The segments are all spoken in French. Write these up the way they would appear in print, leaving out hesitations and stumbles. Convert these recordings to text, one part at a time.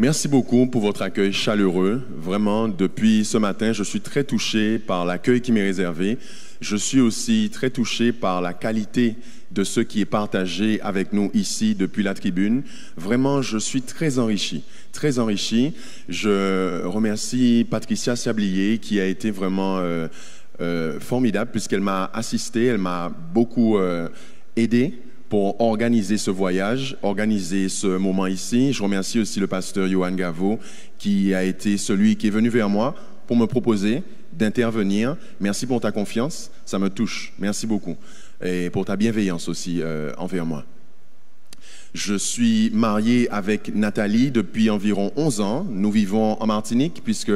merci beaucoup pour votre accueil chaleureux. Vraiment, depuis ce matin, je suis très touché par l'accueil qui m'est réservé. Je suis aussi très touché par la qualité de ce qui est partagé avec nous ici depuis la tribune. Vraiment, je suis très enrichi, très enrichi. Je remercie Patricia Sablier qui a été vraiment formidable puisqu'elle m'a assisté, elle m'a beaucoup aidé pour organiser ce voyage, organiser ce moment ici. Je remercie aussi le pasteur Johan Gavo qui a été celui qui est venu vers moi pour me proposer d'intervenir. Merci pour ta confiance, ça me touche. Merci beaucoup. Et pour ta bienveillance aussi envers moi. Je suis marié avec Nathalie depuis environ 11 ans. Nous vivons en Martinique puisque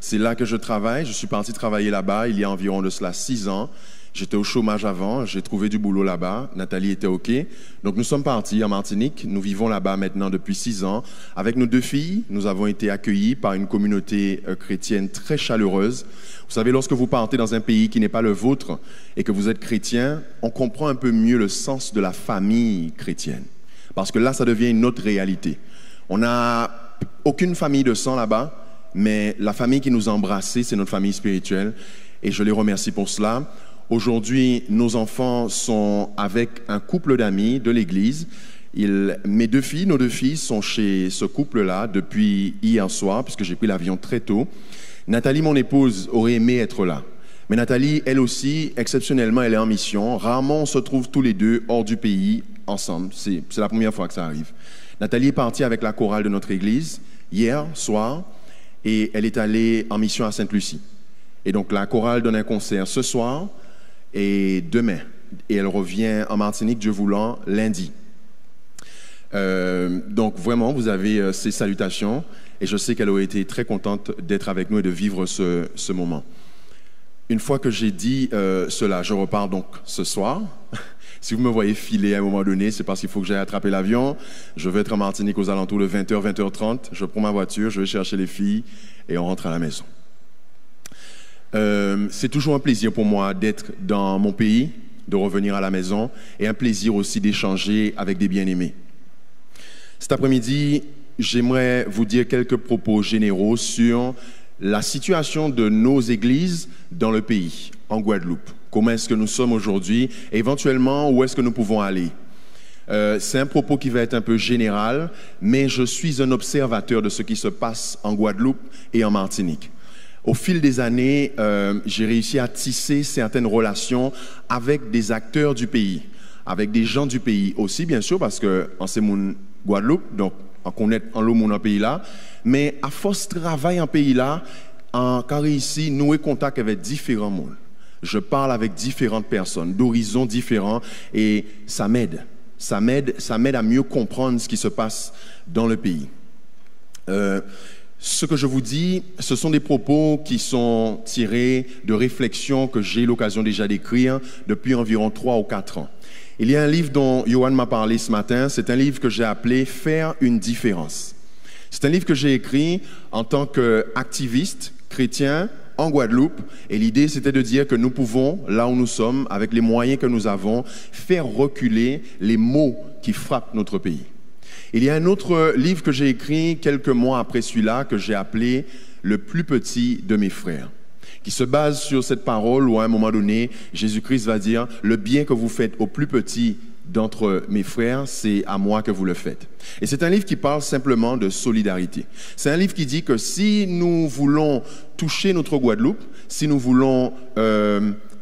c'est là que je travaille. Je suis parti travailler là-bas il y a environ de cela 6 ans. J'étais au chômage avant, j'ai trouvé du boulot là-bas. Nathalie était OK. Donc nous sommes partis en Martinique. Nous vivons là-bas maintenant depuis 6 ans. Avec nos 2 filles, nous avons été accueillis par une communauté chrétienne très chaleureuse. Vous savez, lorsque vous partez dans un pays qui n'est pas le vôtre et que vous êtes chrétien, on comprend un peu mieux le sens de la famille chrétienne. Parce que là, ça devient une autre réalité. On n'a aucune famille de sang là-bas, mais la famille qui nous a embrassés, c'est notre famille spirituelle. Et je les remercie pour cela. Aujourd'hui, nos enfants sont avec un couple d'amis de l'église. Nos 2 filles sont chez ce couple-là depuis hier soir, puisque j'ai pris l'avion très tôt. Nathalie, mon épouse, aurait aimé être là. Mais Nathalie, elle aussi, exceptionnellement, elle est en mission. Rarement, on se trouve tous les deux hors du pays, ensemble. C'est la première fois que ça arrive. Nathalie est partie avec la chorale de notre église hier soir et elle est allée en mission à Sainte-Lucie. Et donc, la chorale donne un concert ce soir et demain. Et elle revient en Martinique, Dieu voulant, lundi. Donc, vraiment, vous avez ces salutations et je sais qu'elle aurait été très contente d'être avec nous et de vivre ce moment. Une fois que j'ai dit cela, je repars donc ce soir. Si vous me voyez filer à un moment donné, c'est parce qu'il faut que j'aille attraper l'avion. Je vais être en Martinique aux alentours de 20h, 20h30. Je prends ma voiture, je vais chercher les filles et on rentre à la maison. C'est toujours un plaisir pour moi d'être dans mon pays, de revenir à la maison et un plaisir aussi d'échanger avec des bien-aimés. Cet après-midi, j'aimerais vous dire quelques propos généraux sur la situation de nos églises dans le pays, en Guadeloupe. Comment est-ce que nous sommes aujourd'hui et éventuellement où est-ce que nous pouvons aller. C'est un propos qui va être un peu général, mais je suis un observateur de ce qui se passe en Guadeloupe et en Martinique. Au fil des années, j'ai réussi à tisser certaines relations avec des acteurs du pays, avec des gens du pays aussi, bien sûr, parce qu'en c'est mon Guadeloupe, donc on connaît en l'eau mon pays là, mais à force de travail en pays là, quand ici, nouer contact avec différents mondes. Je parle avec différentes personnes, d'horizons différents, et ça m'aide. Ça m'aide à mieux comprendre ce qui se passe dans le pays. Ce que je vous dis, ce sont des propos qui sont tirés de réflexions que j'ai l'occasion déjà d'écrire depuis environ 3 ou 4 ans. Il y a un livre dont Johan m'a parlé ce matin, c'est un livre que j'ai appelé « Faire une différence ». C'est un livre que j'ai écrit en tant qu'activiste chrétien en Guadeloupe, et l'idée c'était de dire que nous pouvons, là où nous sommes, avec les moyens que nous avons, faire reculer les maux qui frappent notre pays. Il y a un autre livre que j'ai écrit quelques mois après celui-là, que j'ai appelé « Le plus petit de mes frères », qui se base sur cette parole où à un moment donné, Jésus-Christ va dire « Le bien que vous faites au plus petit d'entre mes frères, c'est à moi que vous le faites ». Et c'est un livre qui parle simplement de solidarité. C'est un livre qui dit que si nous voulons toucher notre Guadeloupe, si nous voulons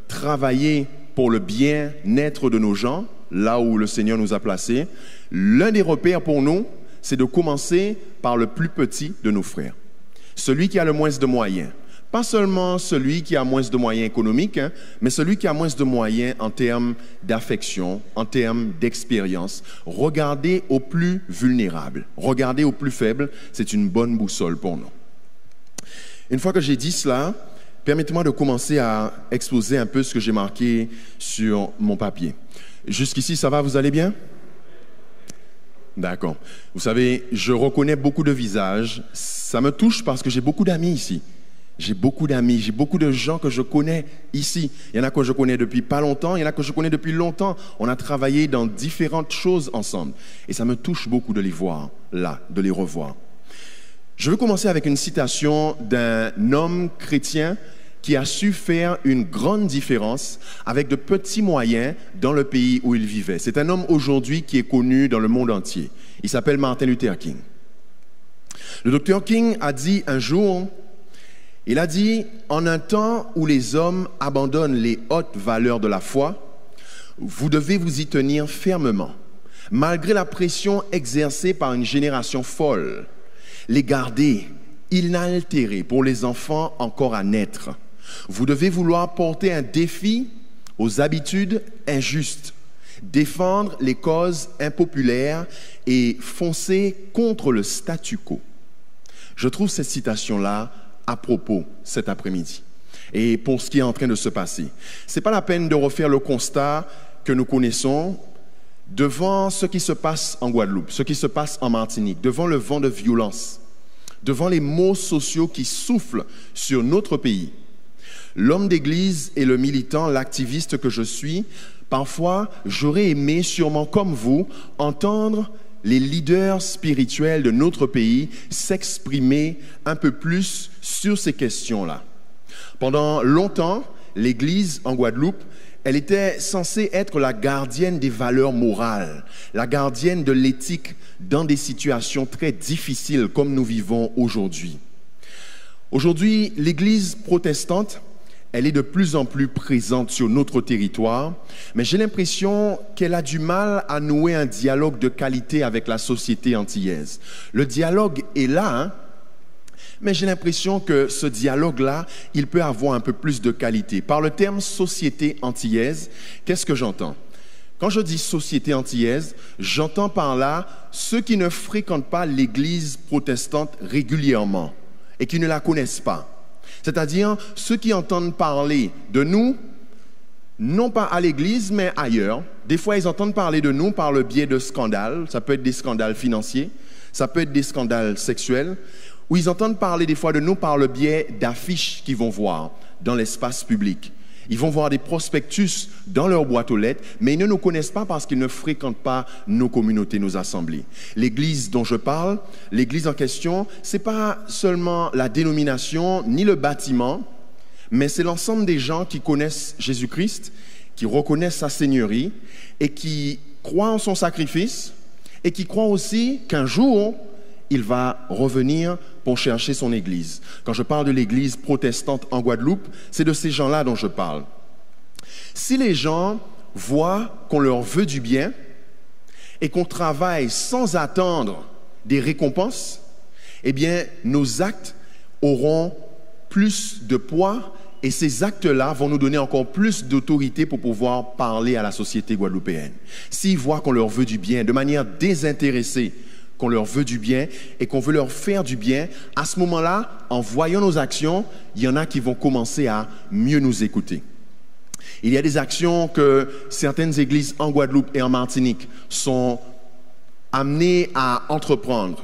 travailler pour le bien-être de nos gens, là où le Seigneur nous a placés, l'un des repères pour nous, c'est de commencer par le plus petit de nos frères. Celui qui a le moins de moyens. Pas seulement celui qui a moins de moyens économiques, mais celui qui a moins de moyens en termes d'affection, en termes d'expérience. Regardez aux plus vulnérables, regardez aux plus faibles, c'est une bonne boussole pour nous. Une fois que j'ai dit cela, permettez-moi de commencer à exposer un peu ce que j'ai marqué sur mon papier. Jusqu'ici, ça va, vous allez bien? D'accord. Vous savez, je reconnais beaucoup de visages. Ça me touche parce que j'ai beaucoup d'amis ici. J'ai beaucoup d'amis, j'ai beaucoup de gens que je connais ici. Il y en a que je connais depuis pas longtemps, il y en a que je connais depuis longtemps. On a travaillé dans différentes choses ensemble. Et ça me touche beaucoup de les voir là, de les revoir. Je veux commencer avec une citation d'un homme chrétien qui a su faire une grande différence avec de petits moyens dans le pays où il vivait. C'est un homme aujourd'hui qui est connu dans le monde entier. Il s'appelle Martin Luther King. Le docteur King a dit un jour, il a dit, en un temps où les hommes abandonnent les hautes valeurs de la foi, vous devez vous y tenir fermement, malgré la pression exercée par une génération folle. Les garder inaltérés pour les enfants encore à naître. Vous devez vouloir porter un défi aux habitudes injustes, défendre les causes impopulaires et foncer contre le statu quo. Je trouve cette citation-là à propos cet après-midi. Et pour ce qui est en train de se passer, ce n'est pas la peine de refaire le constat que nous connaissons devant ce qui se passe en Guadeloupe, ce qui se passe en Martinique, devant le vent de violence, devant les maux sociaux qui soufflent sur notre pays. L'homme d'église et le militant, l'activiste que je suis, parfois j'aurais aimé, sûrement comme vous, entendre les leaders spirituels de notre pays s'exprimer un peu plus sur ces questions-là. Pendant longtemps, l'Église en Guadeloupe, elle était censée être la gardienne des valeurs morales, la gardienne de l'éthique dans des situations très difficiles comme nous vivons aujourd'hui. Aujourd'hui, l'Église protestante, elle est de plus en plus présente sur notre territoire, mais j'ai l'impression qu'elle a du mal à nouer un dialogue de qualité avec la société antillaise. Le dialogue est là, mais j'ai l'impression que ce dialogue-là, il peut avoir un peu plus de qualité. Par le terme société antillaise, qu'est-ce que j'entends? Quand je dis société antillaise, j'entends par là ceux qui ne fréquentent pas l'Église protestante régulièrement et qui ne la connaissent pas. C'est-à-dire ceux qui entendent parler de nous, non pas à l'Église, mais ailleurs. Des fois, ils entendent parler de nous par le biais de scandales. Ça peut être des scandales financiers, ça peut être des scandales sexuels, ou ils entendent parler des fois de nous par le biais d'affiches qu'ils vont voir dans l'espace public. Ils vont voir des prospectus dans leur boîte aux lettres, mais ils ne nous connaissent pas parce qu'ils ne fréquentent pas nos communautés, nos assemblées. L'église dont je parle, l'église en question, ce n'est pas seulement la dénomination ni le bâtiment, mais c'est l'ensemble des gens qui connaissent Jésus-Christ, qui reconnaissent sa seigneurie et qui croient en son sacrifice et qui croient aussi qu'un jour, il va revenir pour chercher son église. Quand je parle de l'église protestante en Guadeloupe, c'est de ces gens-là dont je parle. Si les gens voient qu'on leur veut du bien et qu'on travaille sans attendre des récompenses, eh bien, nos actes auront plus de poids et ces actes-là vont nous donner encore plus d'autorité pour pouvoir parler à la société guadeloupéenne. S'ils voient qu'on leur veut du bien de manière désintéressée, qu'on leur veut du bien et qu'on veut leur faire du bien, à ce moment-là, en voyant nos actions, il y en a qui vont commencer à mieux nous écouter. Il y a des actions que certaines églises en Guadeloupe et en Martinique sont amenées à entreprendre.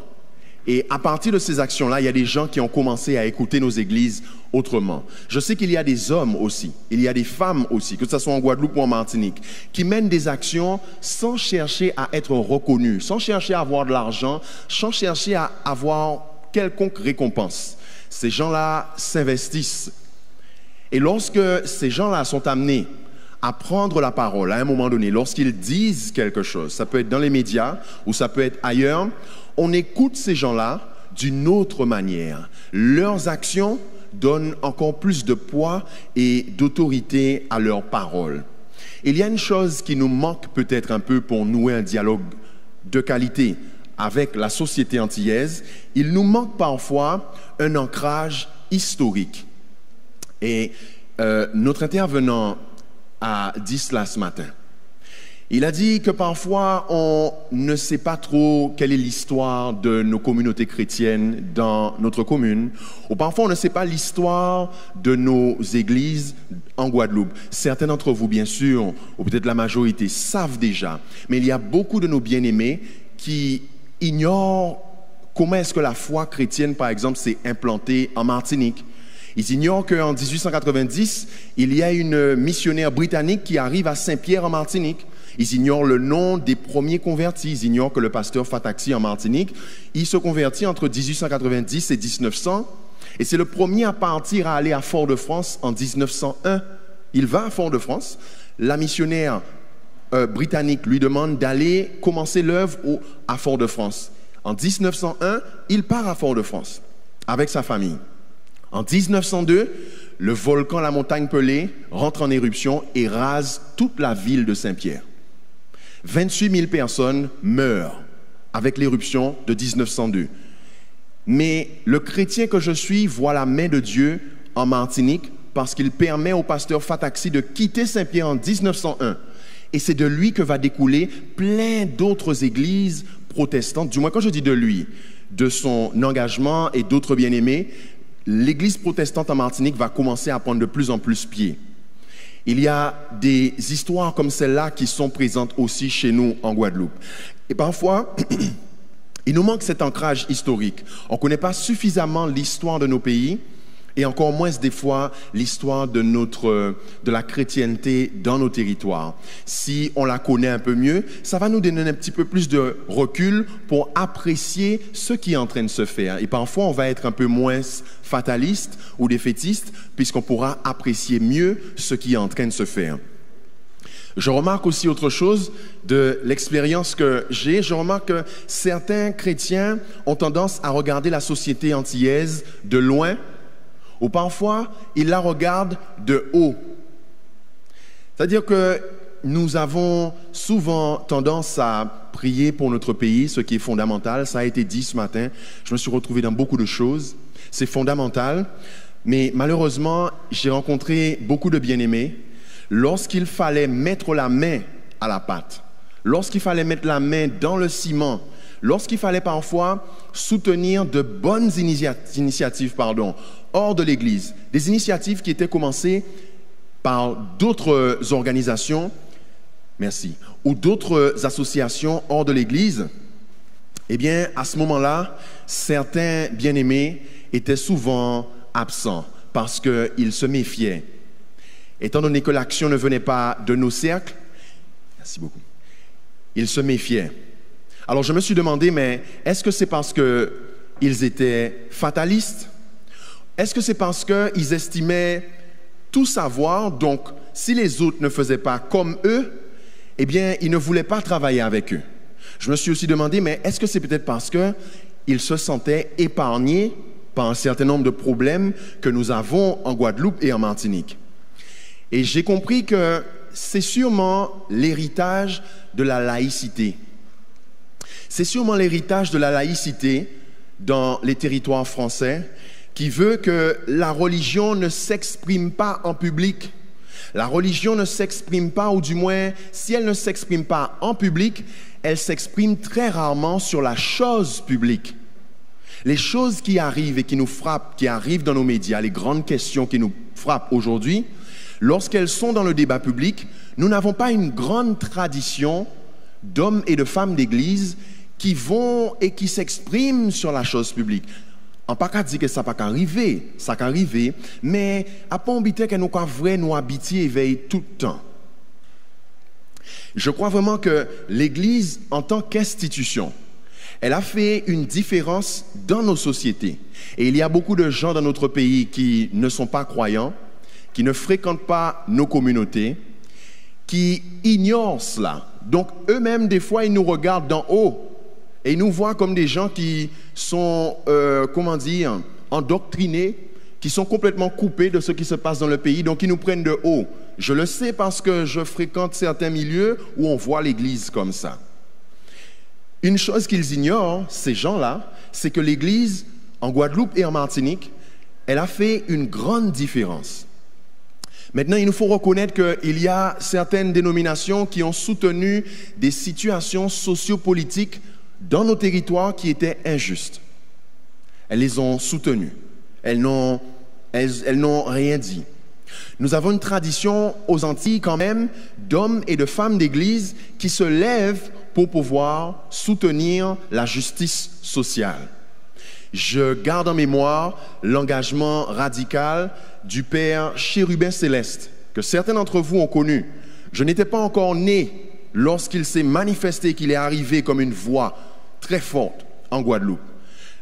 Et à partir de ces actions-là, il y a des gens qui ont commencé à écouter nos églises autrement. Je sais qu'il y a des hommes aussi, il y a des femmes aussi, que ce soit en Guadeloupe ou en Martinique, qui mènent des actions sans chercher à être reconnus, sans chercher à avoir de l'argent, sans chercher à avoir quelconque récompense. Ces gens-là s'investissent. Et lorsque ces gens-là sont amenés à prendre la parole à un moment donné, lorsqu'ils disent quelque chose, ça peut être dans les médias ou ça peut être ailleurs, on écoute ces gens-là d'une autre manière. Leurs actions donnent encore plus de poids et d'autorité à leurs paroles. Il y a une chose qui nous manque peut-être un peu pour nouer un dialogue de qualité avec la société antillaise. Il nous manque parfois un ancrage historique. Et notre intervenant a dit cela ce matin. Il a dit que parfois, on ne sait pas trop quelle est l'histoire de nos communautés chrétiennes dans notre commune, ou parfois on ne sait pas l'histoire de nos églises en Guadeloupe. Certains d'entre vous, bien sûr, ou peut-être la majorité, savent déjà, mais il y a beaucoup de nos bien-aimés qui ignorent comment est-ce que la foi chrétienne, par exemple, s'est implantée en Martinique. Ils ignorent qu'en 1890, il y a une missionnaire britannique qui arrive à Saint-Pierre en Martinique. Ils ignorent le nom des premiers convertis. Ils ignorent que le pasteur Fataxi en Martinique, il se convertit entre 1890 et 1900. Et c'est le premier à partir à aller à Fort-de-France en 1901. Il va à Fort-de-France. La missionnaire britannique lui demande d'aller commencer l'œuvre à Fort-de-France. En 1901, il part à Fort-de-France avec sa famille. En 1902, le volcan La Montagne Pelée rentre en éruption et rase toute la ville de Saint-Pierre. 28 000 personnes meurent avec l'éruption de 1902. Mais le chrétien que je suis voit la main de Dieu en Martinique parce qu'il permet au pasteur Fataxi de quitter Saint-Pierre en 1901. Et c'est de lui que va découler plein d'autres églises protestantes. Du moins, quand je dis de lui, de son engagement et d'autres bien-aimés, l'église protestante en Martinique va commencer à prendre de plus en plus pied. Il y a des histoires comme celle-là qui sont présentes aussi chez nous en Guadeloupe. Et parfois, il nous manque cet ancrage historique. On ne connaît pas suffisamment l'histoire de nos pays et encore moins des fois l'histoire de la chrétienté dans nos territoires. Si on la connaît un peu mieux, ça va nous donner un petit peu plus de recul pour apprécier ce qui est en train de se faire. Et parfois, on va être un peu moins fataliste ou défaitiste puisqu'on pourra apprécier mieux ce qui est en train de se faire. Je remarque aussi autre chose de l'expérience que j'ai. Je remarque que certains chrétiens ont tendance à regarder la société antillaise de loin ou parfois ils la regardent de haut. C'est-à-dire que nous avons souvent tendance à prier pour notre pays, ce qui est fondamental. Ça a été dit ce matin. Je me suis retrouvé dans beaucoup de choses. C'est fondamental. Mais malheureusement, j'ai rencontré beaucoup de bien-aimés. Lorsqu'il fallait mettre la main à la pâte, lorsqu'il fallait mettre la main dans le ciment, lorsqu'il fallait parfois soutenir de bonnes initiatives hors de l'Église, des initiatives qui étaient commencées par d'autres organisations, ou d'autres associations hors de l'Église, eh bien, à ce moment-là, certains bien-aimés étaient souvent absents parce qu'ils se méfiaient. Étant donné que l'action ne venait pas de nos cercles, merci beaucoup, ils se méfiaient. Alors je me suis demandé, mais est-ce que c'est parce qu'ils étaient fatalistes? Est-ce que c'est parce qu'ils estimaient tout savoir, donc si les autres ne faisaient pas comme eux, eh bien, ils ne voulaient pas travailler avec eux? Je me suis aussi demandé, mais est-ce que c'est peut-être parce qu'ils se sentaient épargnés par un certain nombre de problèmes que nous avons en Guadeloupe et en Martinique? Et j'ai compris que c'est sûrement l'héritage de la laïcité. C'est sûrement l'héritage de la laïcité dans les territoires français qui veut que la religion ne s'exprime pas en public. La religion ne s'exprime pas, ou du moins, si elle ne s'exprime pas en public, elle s'exprime très rarement sur la chose publique. Les choses qui arrivent et qui nous frappent, qui arrivent dans nos médias, les grandes questions qui nous frappent aujourd'hui, lorsqu'elles sont dans le débat public, nous n'avons pas une grande tradition d'hommes et de femmes d'église qui vont et qui s'expriment sur la chose publique. On ne peut pas dire que ça n'a pas arrivé, ça peut arriver, mais à pas oublier que nous nous habiter éveillés tout le temps. Je crois vraiment que l'Église, en tant qu'institution, elle a fait une différence dans nos sociétés. Et il y a beaucoup de gens dans notre pays qui ne sont pas croyants, qui ne fréquentent pas nos communautés, qui ignorent cela. Donc eux-mêmes, des fois, ils nous regardent d'en haut et ils nous voient comme des gens qui sont, endoctrinés, qui sont complètement coupés de ce qui se passe dans le pays, donc ils nous prennent de haut. Je le sais parce que je fréquente certains milieux où on voit l'Église comme ça. Une chose qu'ils ignorent, ces gens-là, c'est que l'Église, en Guadeloupe et en Martinique, elle a fait une grande différence. Maintenant, il nous faut reconnaître qu'il y a certaines dénominations qui ont soutenu des situations sociopolitiques dans nos territoires qui étaient injustes. Elles les ont soutenues. Elles n'ont rien dit. Nous avons une tradition aux Antilles quand même d'hommes et de femmes d'église qui se lèvent pour pouvoir soutenir la justice sociale. Je garde en mémoire l'engagement radical du père Chérubin Céleste, que certains d'entre vous ont connu. Je n'étais pas encore né lorsqu'il s'est manifesté, qu'il est arrivé comme une voix très forte en Guadeloupe.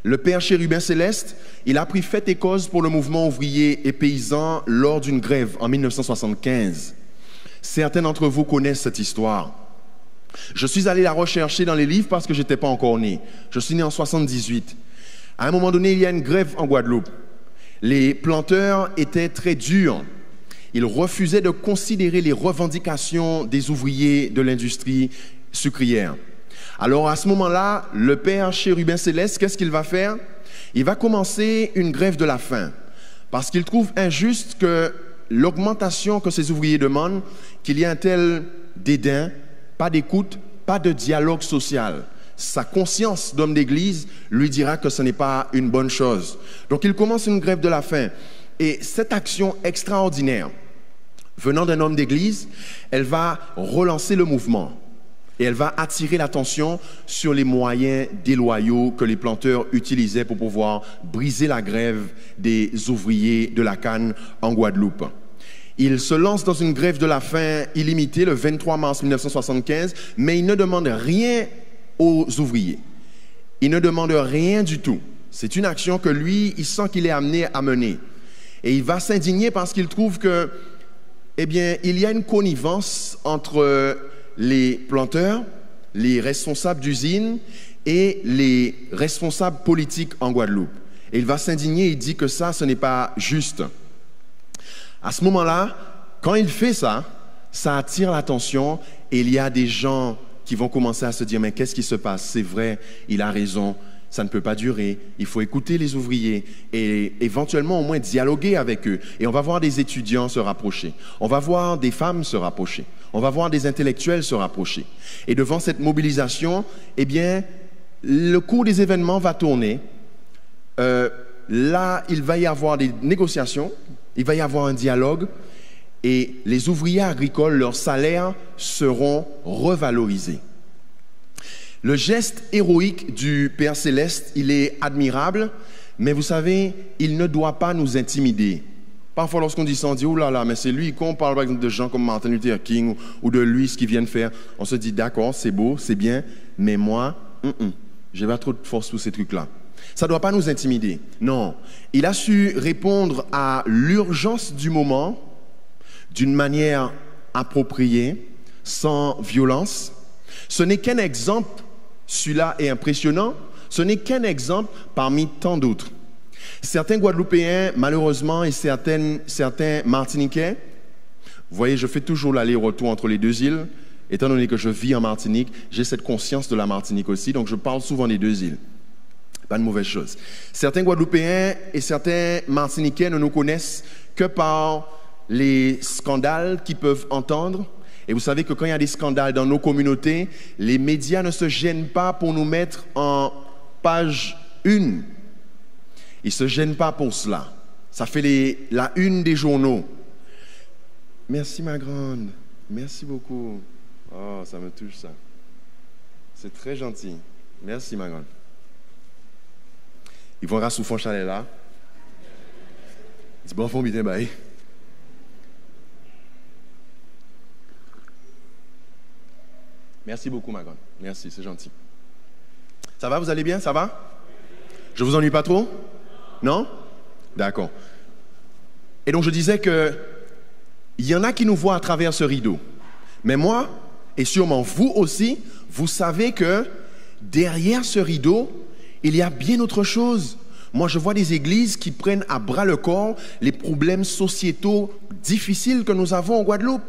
Le Père Chérubin Céleste, il a pris fait et cause pour le mouvement ouvrier et paysan lors d'une grève en 1975. Certains d'entre vous connaissent cette histoire. Je suis allé la rechercher dans les livres parce que je n'étais pas encore né. Je suis né en 78. À un moment donné, il y a une grève en Guadeloupe. Les planteurs étaient très durs. Ils refusaient de considérer les revendications des ouvriers de l'industrie sucrière. Alors à ce moment-là, le Père Chérubin Céleste, qu'est-ce qu'il va faire? Il va commencer une grève de la faim parce qu'il trouve injuste que l'augmentation que ces ouvriers demandent, qu'il y ait un tel dédain, pas d'écoute, pas de dialogue social. Sa conscience d'homme d'église lui dira que ce n'est pas une bonne chose. Donc il commence une grève de la faim. Et cette action extraordinaire, venant d'un homme d'église, elle va relancer le mouvement. Et elle va attirer l'attention sur les moyens déloyaux que les planteurs utilisaient pour pouvoir briser la grève des ouvriers de la canne en Guadeloupe. Il se lance dans une grève de la faim illimitée le 23 mars 1975, mais il ne demande rien aux ouvriers. Il ne demande rien du tout. C'est une action que lui, il sent qu'il est amené à mener. Et il va s'indigner parce qu'il trouve que, eh bien, il y a une connivence entre les planteurs, les responsables d'usines et les responsables politiques en Guadeloupe. Et il va s'indigner et il dit que ça, ce n'est pas juste. À ce moment-là, quand il fait ça, ça attire l'attention et il y a des gens qui vont commencer à se dire « Mais qu'est-ce qui se passe? C'est vrai, il a raison, ça ne peut pas durer, il faut écouter les ouvriers et éventuellement au moins dialoguer avec eux. » Et on va voir des étudiants se rapprocher, on va voir des femmes se rapprocher, on va voir des intellectuels se rapprocher. Et devant cette mobilisation, eh bien, le cours des événements va tourner. Là, il va y avoir des négociations, il va y avoir un dialogue et les ouvriers agricoles, leurs salaires seront revalorisés. Le geste héroïque du Père Céleste, il est admirable, mais vous savez, il ne doit pas nous intimider. Parfois, lorsqu'on dit ça, on dit « Oh là là, mais c'est lui », quand on parle par exemple de gens comme Martin Luther King ou de lui, ce qu'il vient de faire, on se dit « D'accord, c'est beau, c'est bien, mais moi, je n'ai pas trop de force pour ces trucs-là ». Ça ne doit pas nous intimider. Non, il a su répondre à l'urgence du moment d'une manière appropriée, sans violence. Ce n'est qu'un exemple, celui-là est impressionnant, ce n'est qu'un exemple parmi tant d'autres. Certains Guadeloupéens, malheureusement, et certains Martiniquais, vous voyez, je fais toujours l'aller-retour entre les deux îles, étant donné que je vis en Martinique, j'ai cette conscience de la Martinique aussi, donc je parle souvent des deux îles. Pas de mauvaise chose. Certains Guadeloupéens et certains Martiniquais ne nous connaissent que par les scandales qu'ils peuvent entendre. Et vous savez que quand il y a des scandales dans nos communautés, les médias ne se gênent pas pour nous mettre en page 1. Ils ne se gênent pas pour cela. Ça fait la une des journaux. Merci ma grande. Merci beaucoup. Oh, ça me touche ça. C'est très gentil. Merci ma grande. Ils vont rassouffer un chalet là. Ils bon font bien bail. Merci beaucoup, ma grande. Merci, c'est gentil. Ça va, vous allez bien? Ça va? Je vous ennuie pas trop? Non? D'accord. Et donc, je disais que il y en a qui nous voient à travers ce rideau. Mais moi, et sûrement vous aussi, vous savez que derrière ce rideau, il y a bien autre chose. Moi, je vois des églises qui prennent à bras le corps les problèmes sociétaux difficiles que nous avons en Guadeloupe.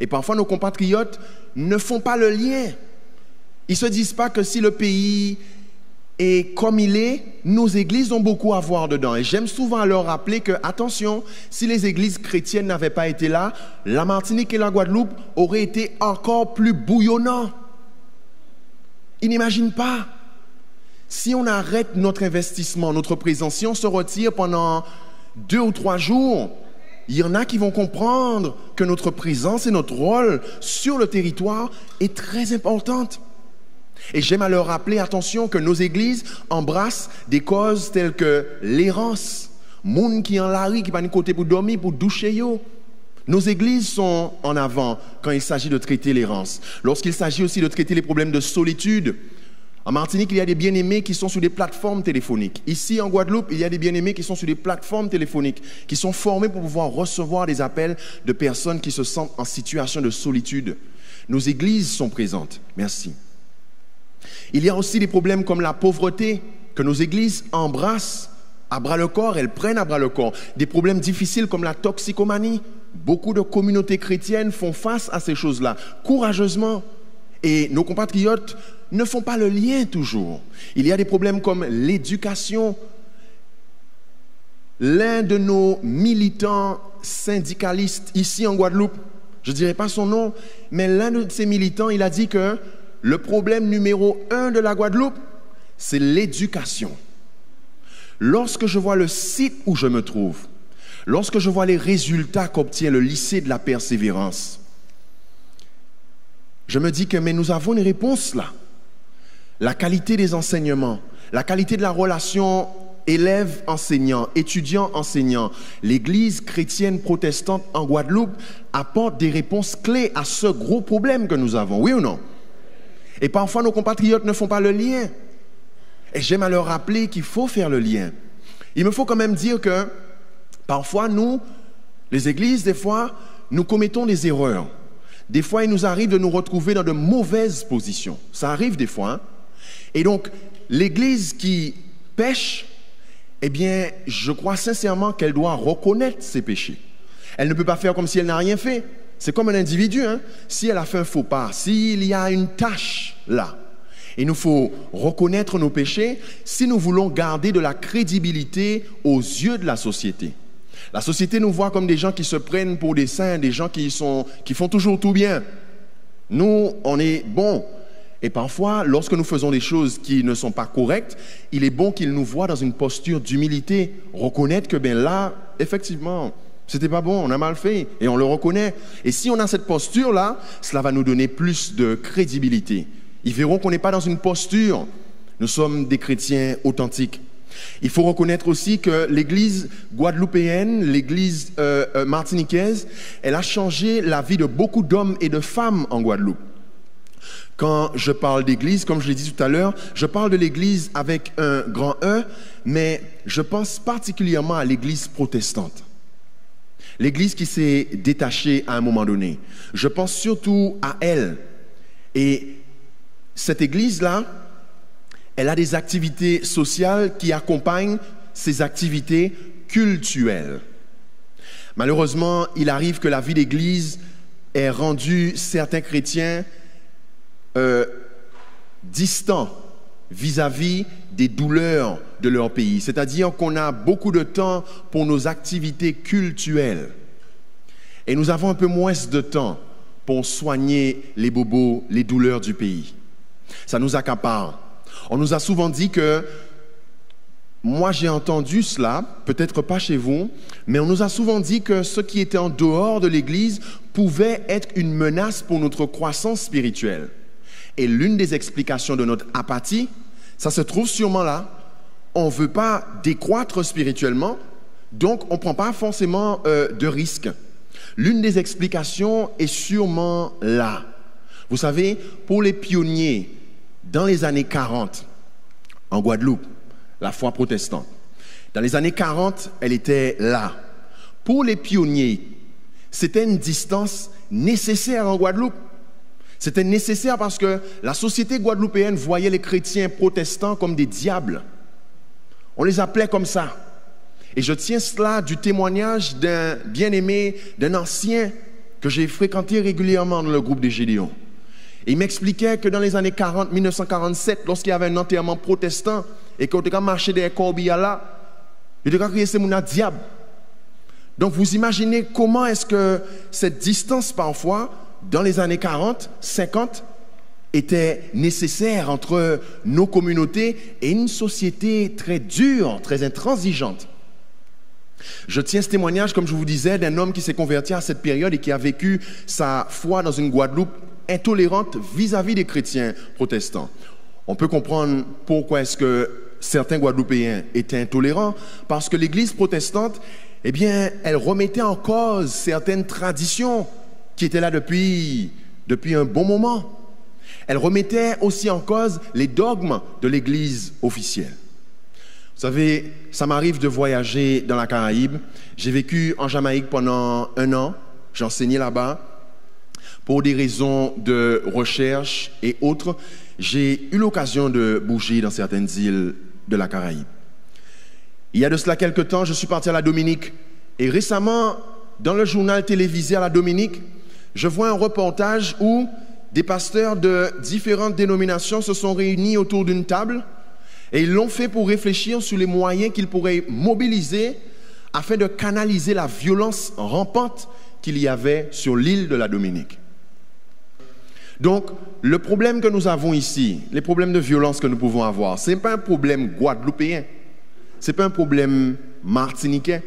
Et parfois, nos compatriotes ne font pas le lien. Ils ne se disent pas que si le pays est comme il est, nos églises ont beaucoup à voir dedans. Et j'aime souvent leur rappeler que, attention, si les églises chrétiennes n'avaient pas été là, la Martinique et la Guadeloupe auraient été encore plus bouillonnants. Ils n'imaginent pas. Si on arrête notre investissement, notre présence, si on se retire pendant 2 ou 3 jours, il y en a qui vont comprendre que notre présence et notre rôle sur le territoire est très importante. Et j'aime à leur rappeler, attention, que nos églises embrassent des causes telles que l'errance, monde qui en la rue, qui va de côté pour dormir, pour doucher yo. Nos églises sont en avant quand il s'agit de traiter l'errance. Lorsqu'il s'agit aussi de traiter les problèmes de solitude. En Martinique, il y a des bien-aimés qui sont sur des plateformes téléphoniques. Ici, en Guadeloupe, il y a des bien-aimés qui sont sur des plateformes téléphoniques, qui sont formés pour pouvoir recevoir des appels de personnes qui se sentent en situation de solitude. Nos églises sont présentes. Merci. Il y a aussi des problèmes comme la pauvreté que nos églises embrassent à bras-le-corps, elles prennent à bras-le-corps. Des problèmes difficiles comme la toxicomanie. Beaucoup de communautés chrétiennes font face à ces choses-là courageusement. Et nos compatriotes ne font pas le lien toujours. Il y a des problèmes comme l'éducation. L'un de nos militants syndicalistes ici en Guadeloupe, je ne dirai pas son nom, mais l'un de ces militants, il a dit que le problème numéro 1 de la Guadeloupe, c'est l'éducation. Lorsque je vois le site où je me trouve, lorsque je vois les résultats qu'obtient le lycée de la Persévérance, je me dis que mais nous avons une réponse là. La qualité des enseignements, la qualité de la relation élève-enseignant, étudiant-enseignant. L'Église chrétienne protestante en Guadeloupe apporte des réponses clés à ce gros problème que nous avons, oui ou non? Et parfois nos compatriotes ne font pas le lien. Et j'aime à leur rappeler qu'il faut faire le lien. Il me faut quand même dire que parfois nous, les églises, des fois, nous commettons des erreurs. Des fois, il nous arrive de nous retrouver dans de mauvaises positions. Ça arrive des fois. Hein? Et donc, l'église qui pêche, eh bien, je crois sincèrement qu'elle doit reconnaître ses péchés. Elle ne peut pas faire comme si elle n'a rien fait. C'est comme un individu. Hein? Si elle a fait un faux pas, s'il y a une tâche là, il nous faut reconnaître nos péchés si nous voulons garder de la crédibilité aux yeux de la société. La société nous voit comme des gens qui se prennent pour des saints, des gens qui font toujours tout bien. Nous, on est bons. Et parfois, lorsque nous faisons des choses qui ne sont pas correctes, il est bon qu'ils nous voient dans une posture d'humilité, reconnaître que ben là, effectivement, c'était pas bon, on a mal fait, et on le reconnaît. Et si on a cette posture-là, cela va nous donner plus de crédibilité. Ils verront qu'on n'est pas dans une posture. Nous sommes des chrétiens authentiques. Il faut reconnaître aussi que l'église guadeloupéenne, l'église martiniquaise, elle a changé la vie de beaucoup d'hommes et de femmes en Guadeloupe. Quand je parle d'église, comme je l'ai dit tout à l'heure, je parle de l'église avec un grand E, mais je pense particulièrement à l'église protestante. L'église qui s'est détachée à un moment donné. Je pense surtout à elle. Et cette église-là, elle a des activités sociales qui accompagnent ces activités cultuelles. Malheureusement, il arrive que la vie d'église ait rendu certains chrétiens distants vis-à-vis des douleurs de leur pays. C'est-à-dire qu'on a beaucoup de temps pour nos activités cultuelles. Et nous avons un peu moins de temps pour soigner les bobos, les douleurs du pays. Ça nous accapare. On nous a souvent dit que, moi j'ai entendu cela, peut-être pas chez vous, mais on nous a souvent dit que ce qui était en dehors de l'Église pouvait être une menace pour notre croissance spirituelle. Et l'une des explications de notre apathie, ça se trouve sûrement là. On ne veut pas décroître spirituellement, donc on ne prend pas forcément de risques. L'une des explications est sûrement là. Vous savez, pour les pionniers, dans les années 40, en Guadeloupe, la foi protestante, dans les années 40, elle était là. Pour les pionniers, c'était une distance nécessaire en Guadeloupe. C'était nécessaire parce que la société guadeloupéenne voyait les chrétiens protestants comme des diables. On les appelait comme ça. Et je tiens cela du témoignage d'un bien-aimé, d'un ancien que j'ai fréquenté régulièrement dans le groupe des Gédéons. Et il m'expliquait que dans les années 40, 1947, lorsqu'il y avait un enterrement protestant et qu'on était marché des corbillas là, il était crié c'est mon diable. Donc vous imaginez comment est-ce que cette distance parfois, dans les années 40, 50, était nécessaire entre nos communautés et une société très dure, très intransigeante. Je tiens ce témoignage, comme je vous disais, d'un homme qui s'est converti à cette période et qui a vécu sa foi dans une Guadeloupe intolérante vis-à-vis des chrétiens protestants. On peut comprendre pourquoi est-ce que certains Guadeloupéens étaient intolérants, parce que l'Église protestante eh bien, elle remettait en cause certaines traditions qui étaient là depuis un bon moment. Elle remettait aussi en cause les dogmes de l'Église officielle. Vous savez, ça m'arrive de voyager dans la Caraïbe. J'ai vécu en Jamaïque pendant 1 an. J'ai enseigné là-bas. Pour des raisons de recherche et autres, j'ai eu l'occasion de bouger dans certaines îles de la Caraïbe. Il y a de cela quelques temps, je suis parti à la Dominique. Et récemment, dans le journal télévisé à la Dominique, je vois un reportage où des pasteurs de différentes dénominations se sont réunis autour d'une table et ils l'ont fait pour réfléchir sur les moyens qu'ils pourraient mobiliser afin de canaliser la violence rampante qu'il y avait sur l'île de la Dominique. Donc, le problème que nous avons ici, les problèmes de violence que nous pouvons avoir, ce n'est pas un problème guadeloupéen, ce n'est pas un problème martiniquais.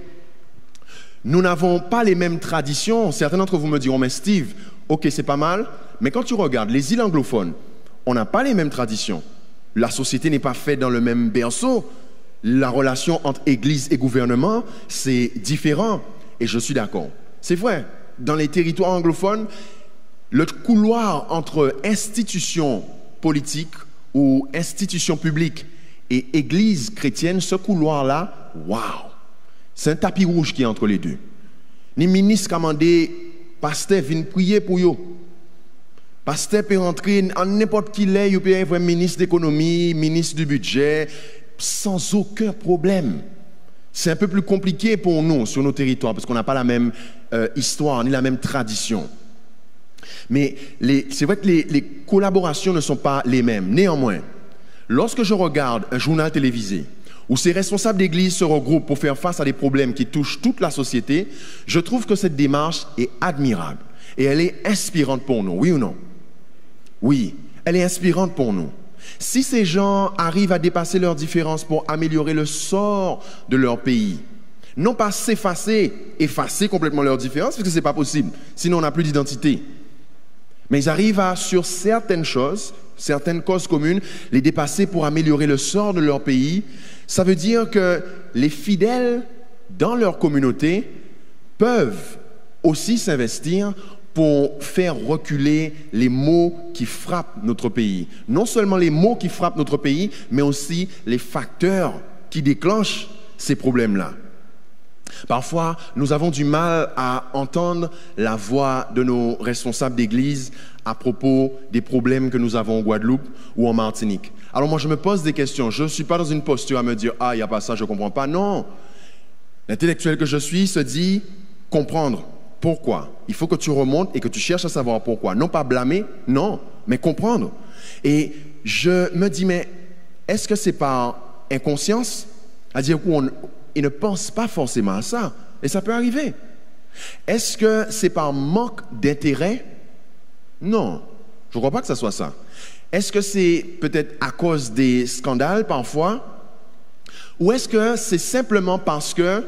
Nous n'avons pas les mêmes traditions. Certains d'entre vous me diront, mais Steve, ok, c'est pas mal, mais quand tu regardes les îles anglophones, on n'a pas les mêmes traditions. La société n'est pas faite dans le même berceau. La relation entre Église et gouvernement, c'est différent. Et je suis d'accord. C'est vrai, dans les territoires anglophones, le couloir entre institutions politiques ou institutions publiques et Église chrétienne, ce couloir-là, waouh, c'est un tapis rouge qui est entre les deux. Les ministres commandés, pasteur viennent prier pour eux. Pasteur peut rentrer en n'importe qui l'est, il peut être ministre d'économie, ministre du budget, sans aucun problème. C'est un peu plus compliqué pour nous sur nos territoires parce qu'on n'a pas la même histoire ni la même tradition. Mais c'est vrai que les collaborations ne sont pas les mêmes. Néanmoins, lorsque je regarde un journal télévisé où ces responsables d'église se regroupent pour faire face à des problèmes qui touchent toute la société, je trouve que cette démarche est admirable et elle est inspirante pour nous, oui ou non? Oui, elle est inspirante pour nous. Si ces gens arrivent à dépasser leurs différences pour améliorer le sort de leur pays, non pas effacer complètement leurs différences, parce que ce n'est pas possible, sinon on n'a plus d'identité. Mais ils arrivent à, sur certaines choses, certaines causes communes, les dépasser pour améliorer le sort de leur pays. Ça veut dire que les fidèles dans leur communauté peuvent aussi s'investir pour faire reculer les maux qui frappent notre pays. Non seulement les maux qui frappent notre pays, mais aussi les facteurs qui déclenchent ces problèmes-là. Parfois, nous avons du mal à entendre la voix de nos responsables d'église à propos des problèmes que nous avons en Guadeloupe ou en Martinique. Alors moi, je me pose des questions. Je ne suis pas dans une posture à me dire « Ah, il n'y a pas ça, je ne comprends pas ». Non. L'intellectuel que je suis se dit « Comprendre ». Pourquoi? Il faut que tu remontes et que tu cherches à savoir pourquoi. Non pas blâmer, non, mais comprendre. Et je me dis, mais est-ce que c'est par inconscience? C'est-à-dire qu'ils ne pensent pas forcément à ça. Et ça peut arriver. Est-ce que c'est par manque d'intérêt? Non, je ne crois pas que ce soit ça. Est-ce que c'est peut-être à cause des scandales parfois? Ou est-ce que c'est simplement parce que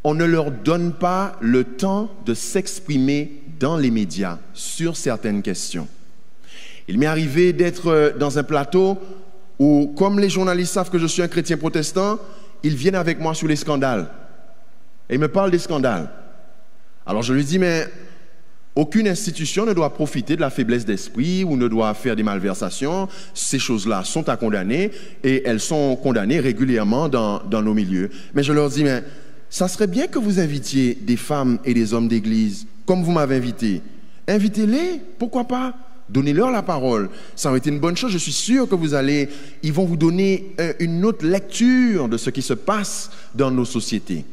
on ne leur donne pas le temps de s'exprimer dans les médias sur certaines questions? Il m'est arrivé d'être dans un plateau où, comme les journalistes savent que je suis un chrétien protestant, ils viennent avec moi sur les scandales. Et ils me parlent des scandales. Alors je lui dis, mais aucune institution ne doit profiter de la faiblesse d'esprit ou ne doit faire des malversations. Ces choses-là sont à condamner et elles sont condamnées régulièrement dans nos milieux. Mais je leur dis, mais ça serait bien que vous invitiez des femmes et des hommes d'église, comme vous m'avez invité. Invitez-les, pourquoi pas? Donnez-leur la parole. Ça aurait été une bonne chose. Je suis sûr que ils vont vous donner une autre lecture de ce qui se passe dans nos sociétés.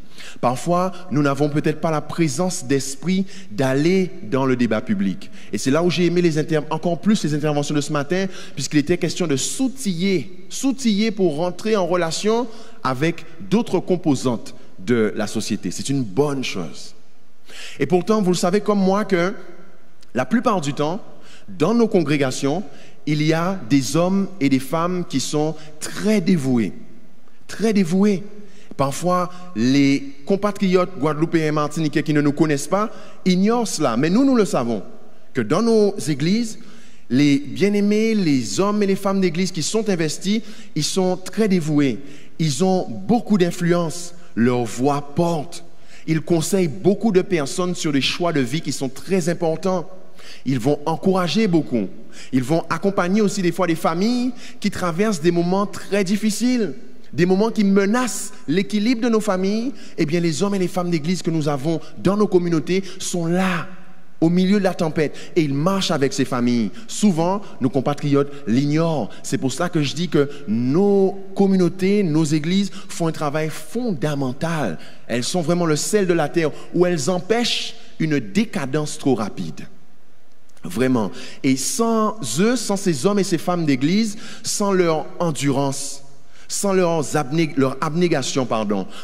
Parfois, nous n'avons peut-être pas la présence d'esprit d'aller dans le débat public. Et c'est là où j'ai aimé encore plus les interventions de ce matin, puisqu'il était question de s'outiller pour rentrer en relation avec d'autres composantes de la société. C'est une bonne chose. Et pourtant, vous le savez comme moi que la plupart du temps, dans nos congrégations, il y a des hommes et des femmes qui sont très dévoués. Très dévoués. Parfois, les compatriotes guadeloupéens et martiniquais qui ne nous connaissent pas ignorent cela. Mais nous le savons, que dans nos églises, les bien-aimés, les hommes et les femmes d'église qui sont investis, ils sont très dévoués. Ils ont beaucoup d'influence. Leur voix porte. Ils conseillent beaucoup de personnes sur des choix de vie qui sont très importants. Ils vont encourager beaucoup. Ils vont accompagner aussi des fois des familles qui traversent des moments très difficiles, des moments qui menacent l'équilibre de nos familles. Eh bien, les hommes et les femmes d'église que nous avons dans nos communautés sont là, au milieu de la tempête, et ils marchent avec ces familles. Souvent, nos compatriotes l'ignorent. C'est pour ça que je dis que nos communautés, nos églises font un travail fondamental. Elles sont vraiment le sel de la terre, où elles empêchent une décadence trop rapide. Vraiment. Et sans eux, sans ces hommes et ces femmes d'église, sans leur endurance, sans leur abnégation,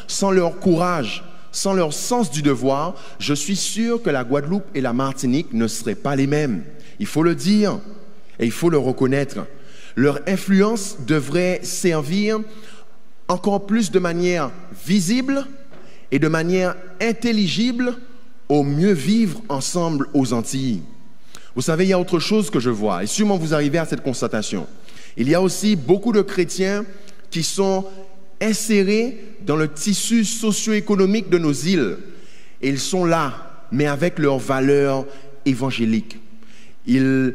sans leur courage, sans leur sens du devoir, je suis sûr que la Guadeloupe et la Martinique ne seraient pas les mêmes. Il faut le dire et il faut le reconnaître. Leur influence devrait servir encore plus de manière visible et de manière intelligible au mieux vivre ensemble aux Antilles. Vous savez, il y a autre chose que je vois, et sûrement vous arrivez à cette constatation. Il y a aussi beaucoup de chrétiens qui sont insérés dans le tissu socio-économique de nos îles. Et ils sont là, mais avec leurs valeurs évangéliques. Ils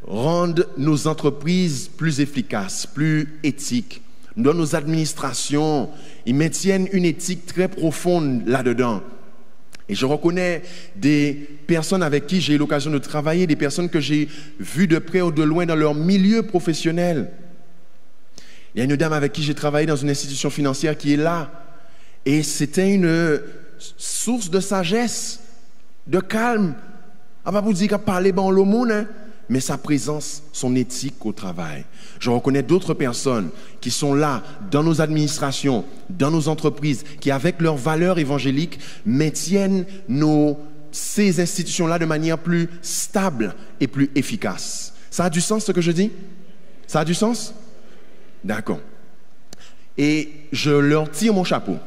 rendent nos entreprises plus efficaces, plus éthiques. Dans nos administrations, ils maintiennent une éthique très profonde là-dedans. Et je reconnais des personnes avec qui j'ai eu l'occasion de travailler, des personnes que j'ai vues de près ou de loin dans leur milieu professionnel. Il y a une dame avec qui j'ai travaillé dans une institution financière qui est là. Et c'était une source de sagesse, de calme. Pas pour dire qu'elle parlait bon le monde, hein, mais sa présence, son éthique au travail. Je reconnais d'autres personnes qui sont là, dans nos administrations, dans nos entreprises, qui, avec leurs valeurs évangéliques, maintiennent ces institutions-là de manière plus stable et plus efficace. Ça a du sens ce que je dis? Ça a du sens? D'accord. Et je leur tire mon chapeau.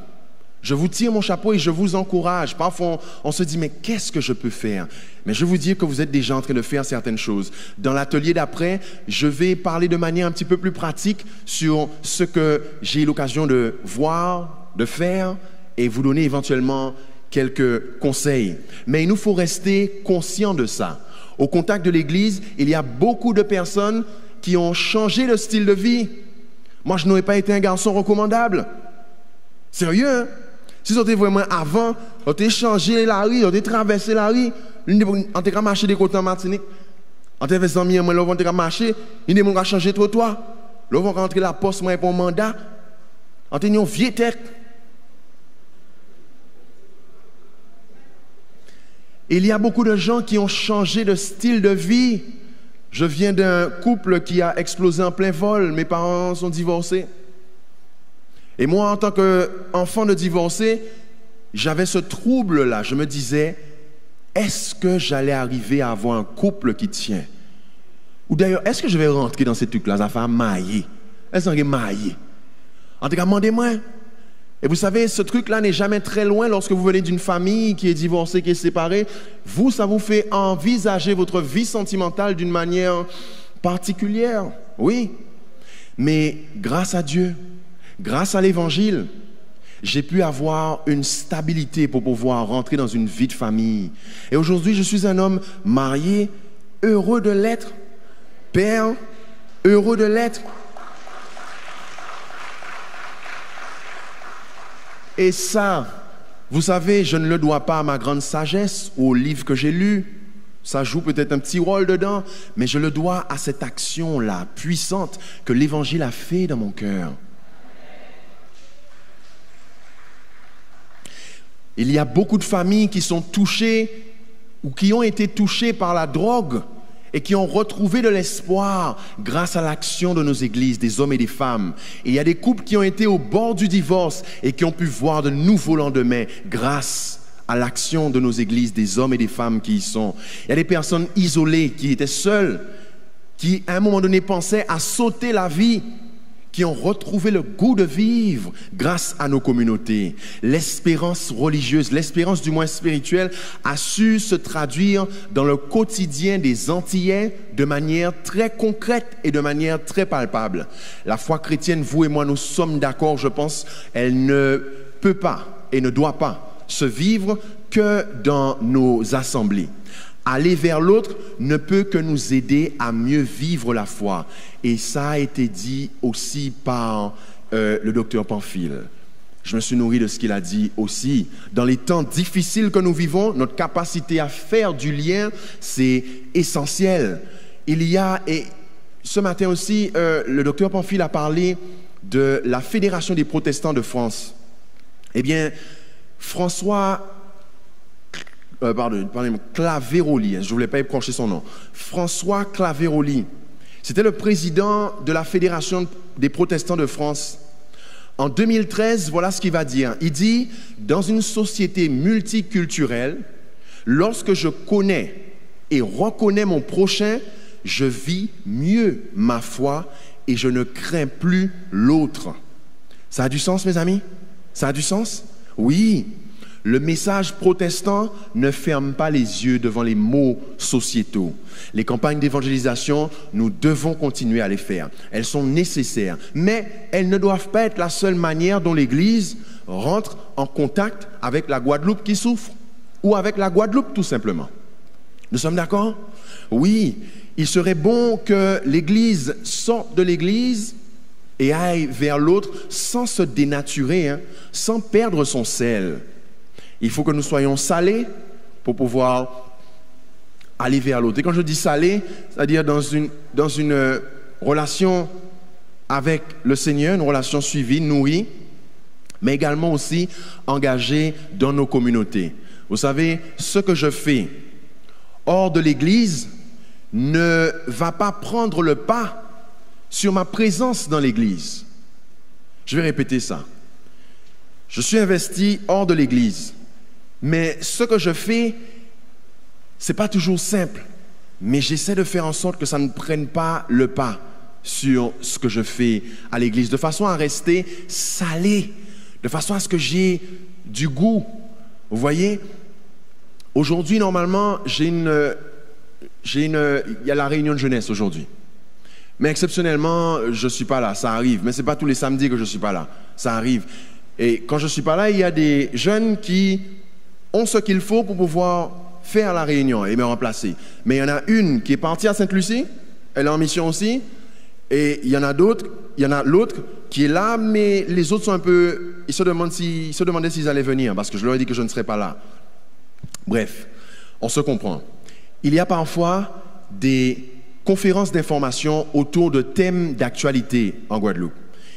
Je vous tire mon chapeau et je vous encourage. Parfois, on se dit, mais qu'est-ce que je peux faire? Mais je vais vous dire que vous êtes déjà en train de faire certaines choses. Dans l'atelier d'après, je vais parler de manière un petit peu plus pratique sur ce que j'ai eu l'occasion de voir, de faire, et vous donner éventuellement quelques conseils. Mais il nous faut rester conscients de ça. Au contact de l'Église, il y a beaucoup de personnes qui ont changé de style de vie. Moi, je n'aurais pas été un garçon recommandable. Sérieux, hein? Si vous étiez vraiment avant, on a changé la rue, on a traversé la rue, on a marché des côtés en Martinique, on a fait 100 000, on a marché, on a changé de trottoir, on a rentré la poste pour un mandat, on a une vieille tête. Il y a beaucoup de gens qui ont changé de style de vie. Je viens d'un couple qui a explosé en plein vol, mes parents sont divorcés. Et moi, en tant qu'enfant de divorcé, j'avais ce trouble-là. Je me disais, est-ce que j'allais arriver à avoir un couple qui tient? Ou d'ailleurs, est-ce que je vais rentrer dans ces trucs-là? Ça va mailler. Est-ce que ça va mailler? En tout cas, demandez-moi. Et vous savez, ce truc-là n'est jamais très loin lorsque vous venez d'une famille qui est divorcée, qui est séparée. Vous, ça vous fait envisager votre vie sentimentale d'une manière particulière. Oui. Mais grâce à Dieu, grâce à l'Évangile, j'ai pu avoir une stabilité pour pouvoir rentrer dans une vie de famille. Et aujourd'hui, je suis un homme marié, heureux de l'être, père, heureux de l'être. Et ça, vous savez, je ne le dois pas à ma grande sagesse ou au livre que j'ai lu. Ça joue peut-être un petit rôle dedans, mais je le dois à cette action-là, puissante, que l'Évangile a fait dans mon cœur. Il y a beaucoup de familles qui sont touchées ou qui ont été touchées par la drogue et qui ont retrouvé de l'espoir grâce à l'action de nos églises, des hommes et des femmes. Et il y a des couples qui ont été au bord du divorce et qui ont pu voir de nouveaux lendemains grâce à l'action de nos églises, des hommes et des femmes qui y sont. Il y a des personnes isolées qui étaient seules, qui à un moment donné pensaient à sauter la vie, qui ont retrouvé le goût de vivre grâce à nos communautés. L'espérance religieuse, l'espérance du moins spirituelle, a su se traduire dans le quotidien des Antillais de manière très concrète et de manière très palpable. La foi chrétienne, vous et moi, nous sommes d'accord, je pense, elle ne peut pas et ne doit pas se vivre que dans nos assemblées. Aller vers l'autre ne peut que nous aider à mieux vivre la foi. Et ça a été dit aussi par le docteur Pamphile. Je me suis nourri de ce qu'il a dit aussi. Dans les temps difficiles que nous vivons, notre capacité à faire du lien, c'est essentiel. Il y a, et ce matin aussi, le docteur Pamphile a parlé de la Fédération des protestants de France. Eh bien, Claveroli, je ne voulais pas écorcher son nom. François Claveroli, c'était le président de la Fédération des protestants de France. En 2013, voilà ce qu'il va dire. Il dit, dans une société multiculturelle, lorsque je connais et reconnais mon prochain, je vis mieux ma foi et je ne crains plus l'autre. Ça a du sens, mes amis? Ça a du sens? Oui. Le message protestant ne ferme pas les yeux devant les maux sociétaux. Les campagnes d'évangélisation, nous devons continuer à les faire. Elles sont nécessaires, mais elles ne doivent pas être la seule manière dont l'Église rentre en contact avec la Guadeloupe qui souffre, ou avec la Guadeloupe tout simplement. Nous sommes d'accord? Oui, il serait bon que l'Église sorte de l'Église et aille vers l'autre sans se dénaturer, sans perdre son sel. Il faut que nous soyons salés pour pouvoir aller vers l'autre. Et quand je dis salés, c'est-à-dire dans une relation avec le Seigneur, une relation suivie, nourrie, mais également aussi engagée dans nos communautés. Vous savez, ce que je fais hors de l'Église ne va pas prendre le pas sur ma présence dans l'Église. Je vais répéter ça. Je suis investi hors de l'Église. Mais ce que je fais, ce n'est pas toujours simple. Mais j'essaie de faire en sorte que ça ne prenne pas le pas sur ce que je fais à l'église, de façon à rester salé, de façon à ce que j'ai du goût. Vous voyez, aujourd'hui, normalement, il y a la réunion de jeunesse aujourd'hui. Mais exceptionnellement, je ne suis pas là, ça arrive. Mais ce n'est pas tous les samedis que je ne suis pas là, ça arrive. Et quand je ne suis pas là, il y a des jeunes qui ont ce qu'il faut pour pouvoir faire la réunion et me remplacer. Mais il y en a une qui est partie à Sainte-Lucie, elle est en mission aussi, et il y en a l'autre qui est là, mais les autres sont un peu, ils se demandaient s'ils allaient venir, parce que je leur ai dit que je ne serais pas là. Bref, on se comprend. Il y a parfois des conférences d'information autour de thèmes d'actualité en Guadeloupe.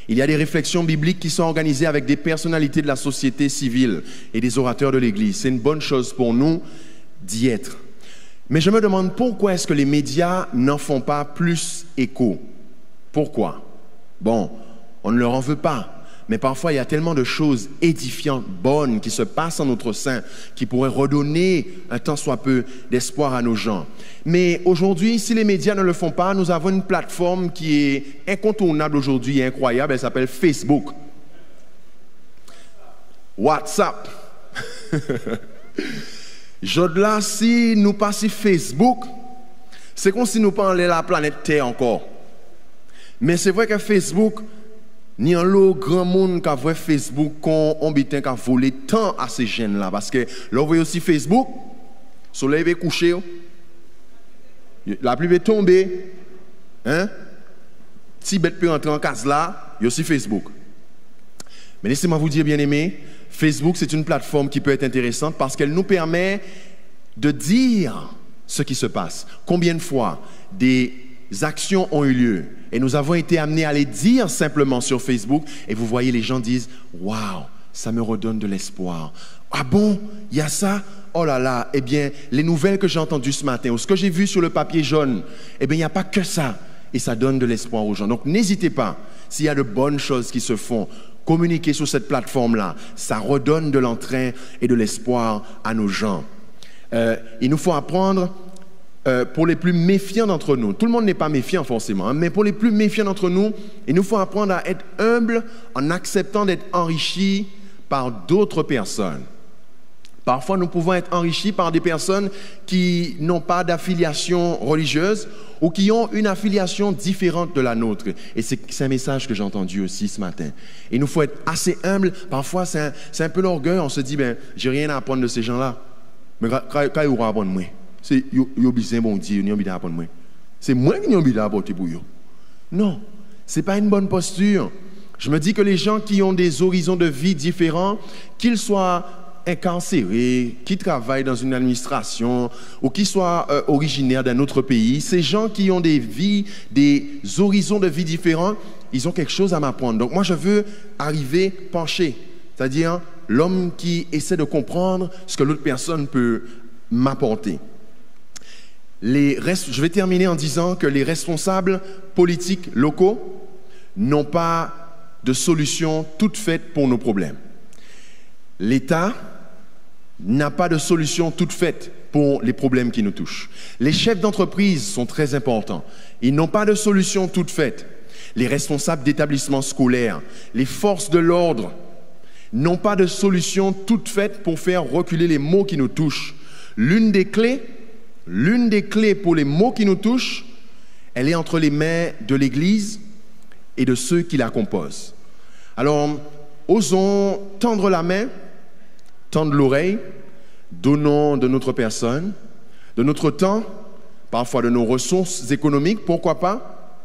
Il y a des réflexions bibliques qui sont organisées avec des personnalités de la société civile et des orateurs de l'Église. C'est une bonne chose pour nous d'y être. Mais je me demande pourquoi est-ce que les médias n'en font pas plus écho? Pourquoi? Bon, on ne leur en veut pas. Mais parfois, il y a tellement de choses édifiantes, bonnes, qui se passent en notre sein, qui pourraient redonner un tant soit peu d'espoir à nos gens. Mais aujourd'hui, si les médias ne le font pas, nous avons une plateforme qui est incontournable aujourd'hui et incroyable. Elle s'appelle Facebook. WhatsApp. Là, si nous passons Facebook, c'est comme si nous parlions la planète Terre encore. Mais c'est vrai que Facebook, ni en l'eau grand monde qui a vu Facebook qu'on bitin qui a volé tant à ces jeunes là parce que là vous voyez aussi Facebook soleil est couché la pluie est tombée si bête peut entrer en case là il y a aussi Facebook. Mais laissez-moi vous dire bien aimé, Facebook c'est une plateforme qui peut être intéressante parce qu'elle nous permet de dire ce qui se passe. Combien de fois des actions ont eu lieu et nous avons été amenés à les dire simplement sur Facebook et vous voyez les gens disent « Waouh, ça me redonne de l'espoir. Ah bon, il y a ça? Oh là là, eh bien, les nouvelles que j'ai entendues ce matin ou ce que j'ai vu sur le papier jaune, eh bien, il n'y a pas que ça et ça donne de l'espoir aux gens. Donc, n'hésitez pas, s'il y a de bonnes choses qui se font, communiquez sur cette plateforme-là. Ça redonne de l'entrain et de l'espoir à nos gens. Il nous faut apprendre pour les plus méfiants d'entre nous, tout le monde n'est pas méfiant forcément, mais pour les plus méfiants d'entre nous, il nous faut apprendre à être humble en acceptant d'être enrichi par d'autres personnes. Parfois, nous pouvons être enrichis par des personnes qui n'ont pas d'affiliation religieuse ou qui ont une affiliation différente de la nôtre. Et c'est un message que j'ai entendu aussi ce matin. Il nous faut être assez humble. Parfois, c'est un peu l'orgueil. On se dit, ben, j'ai rien à apprendre de ces gens-là. Mais quand ils vont apprendre moi, c'est yo bizarre bon Dieu, ils ont envie d'apprendre moi. C'est moi qui ai envie d'apporter pour eux. Non, c'est pas une bonne posture. Je me dis que les gens qui ont des horizons de vie différents, qu'ils soient incarcérés, qui travaillent dans une administration ou qui soient originaires d'un autre pays, ces gens qui ont des vies, des horizons de vie différents, ils ont quelque chose à m'apprendre. Donc moi, je veux arriver penché, c'est-à-dire l'homme qui essaie de comprendre ce que l'autre personne peut m'apporter. Je vais terminer en disant que les responsables politiques locaux n'ont pas de solution toute faite pour nos problèmes. L'État n'a pas de solution toute faite pour les problèmes qui nous touchent. Les chefs d'entreprise sont très importants. Ils n'ont pas de solution toute faite. Les responsables d'établissements scolaires, les forces de l'ordre n'ont pas de solution toute faite pour faire reculer les maux qui nous touchent. L'une des clés pour les maux qui nous touchent, elle est entre les mains de l'Église et de ceux qui la composent. Alors, osons tendre la main, tendre l'oreille, donnons de notre personne, de notre temps, parfois de nos ressources économiques, pourquoi pas,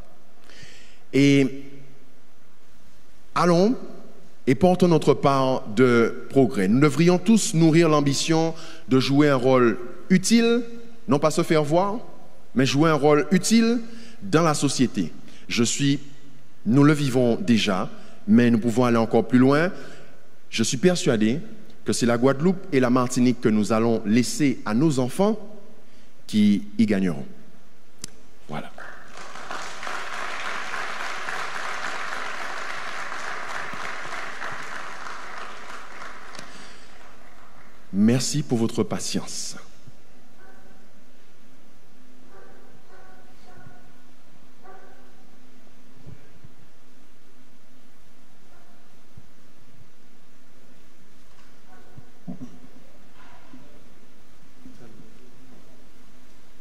et allons et portons notre part de progrès. Nous devrions tous nourrir l'ambition de jouer un rôle utile, non pas se faire voir, mais jouer un rôle utile dans la société. Nous le vivons déjà, mais nous pouvons aller encore plus loin. Je suis persuadé que c'est la Guadeloupe et la Martinique que nous allons laisser à nos enfants qui y gagneront. Voilà. Merci pour votre patience.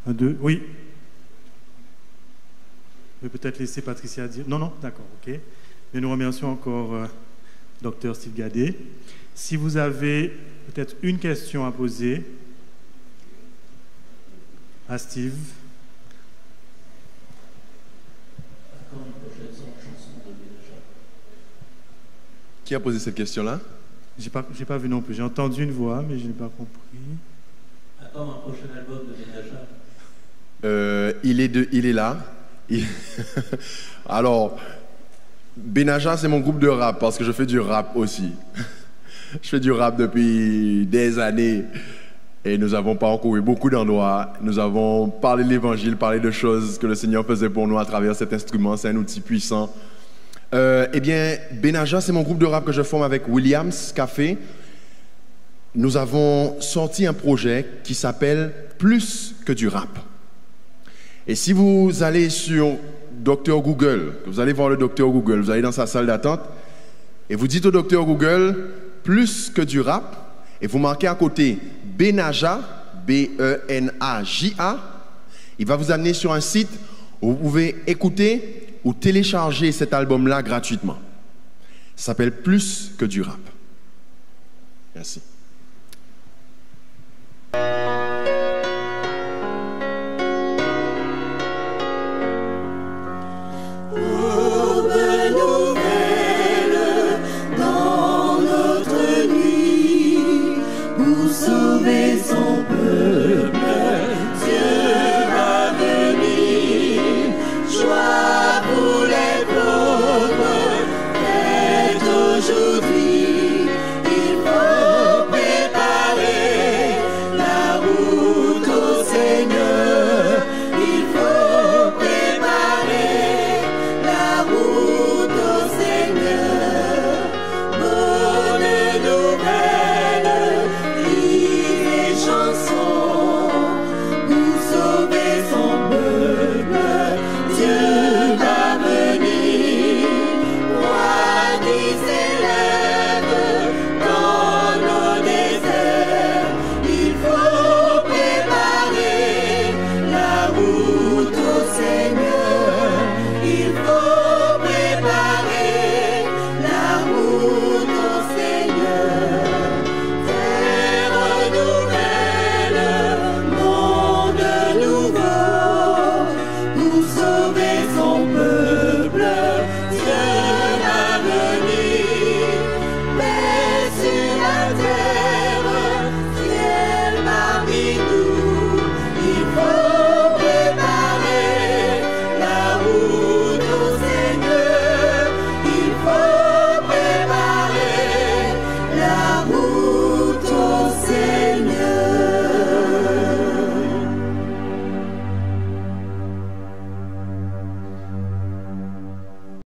Un, deux, oui. Je vais peut-être laisser Patricia dire. Non, d'accord, ok. Mais nous remercions encore Dr Steve Gadet. Si vous avez peut-être une question à poser à Steve. Qui a posé cette question-là? J'ai pas vu non plus. J'ai entendu une voix, mais je n'ai pas compris. Attends un prochain album de Benaja. Il est là. Alors, Benaja, c'est mon groupe de rap parce que je fais du rap aussi. Je fais du rap depuis des années et nous avons parcouru beaucoup d'endroits. Nous avons parlé de l'évangile, parlé de choses que le Seigneur faisait pour nous à travers cet instrument. C'est un outil puissant. Eh bien, Benaja, c'est mon groupe de rap que je forme avec Williams Café. Nous avons sorti un projet qui s'appelle Plus que du rap. Et si vous allez sur Dr Google, vous allez voir le Dr Google, vous allez dans sa salle d'attente et vous dites au Dr Google Plus que du rap et vous marquez à côté Benaja, B-E-N-A-J-A, il va vous amener sur un site où vous pouvez écouter ou télécharger cet album-là gratuitement. Ça s'appelle Plus que du rap. Merci. Chansons me